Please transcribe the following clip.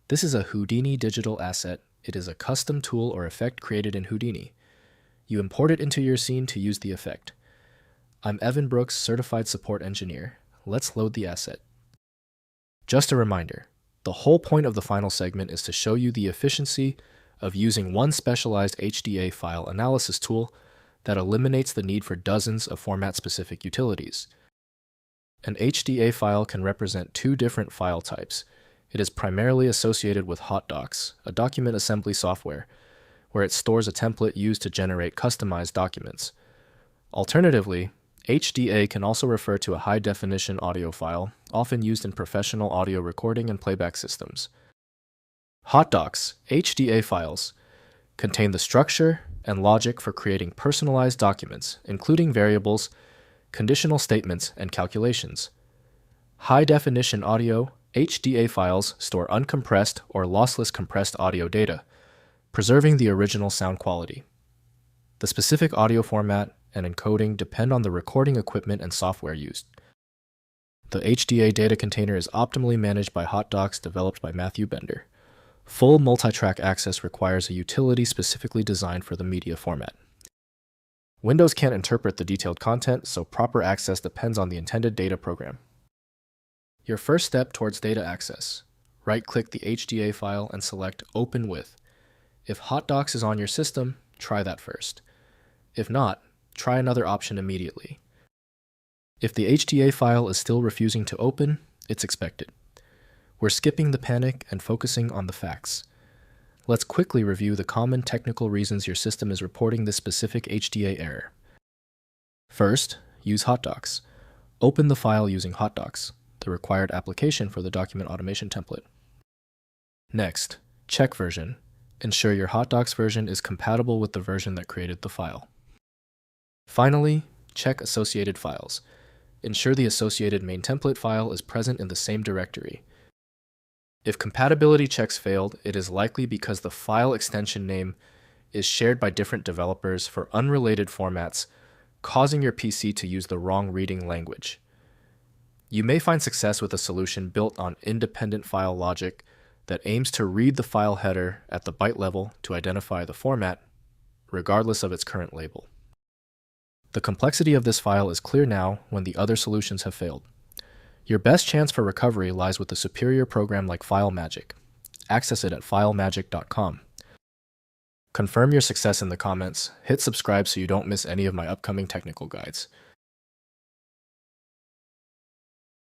This is a Houdini digital asset. It is a custom tool or effect created in Houdini. You import it into your scene to use the effect. I'm Evan Brooks, Certified Support Engineer. Let's load the asset. Just a reminder, the whole point of the final segment is to show you the efficiency of using one specialized HDA file analysis tool that eliminates the need for dozens of format-specific utilities. An HDA file can represent two different file types. It is primarily associated with HotDocs, a document assembly software, where it stores a template used to generate customized documents. Alternatively, HDA can also refer to a high-definition audio file, often used in professional audio recording and playback systems. HotDocs, HDA files, contain the structure and logic for creating personalized documents, including variables, conditional statements, and calculations. High-definition audio, HDA files store uncompressed or lossless compressed audio data, preserving the original sound quality. The specific audio format and encoding depend on the recording equipment and software used. The HDA data container is optimally managed by HotDocs developed by Matthew Bender. Full multi-track access requires a utility specifically designed for the media format. Windows can't interpret the detailed content, so proper access depends on the intended data program. Your first step towards data access. Right-click the HDA file and select Open With. If HotDocs is on your system, try that first. If not, try another option immediately. If the HDA file is still refusing to open, it's expected. We're skipping the panic and focusing on the facts. Let's quickly review the common technical reasons your system is reporting this specific HDA error. First, use HotDocs. Open the file using HotDocs, the required application for the document automation template. Next, check version. Ensure your HotDocs version is compatible with the version that created the file. Finally, check associated files. Ensure the associated main template file is present in the same directory. If compatibility checks failed, it is likely because the file extension name is shared by different developers for unrelated formats, causing your PC to use the wrong reading language. You may find success with a solution built on independent file logic that aims to read the file header at the byte level to identify the format, regardless of its current label. The complexity of this file is clear now when the other solutions have failed. Your best chance for recovery lies with a superior program like FileMagick. Access it at filemagick.com. Confirm your success in the comments, hit subscribe so you don't miss any of my upcoming technical guides.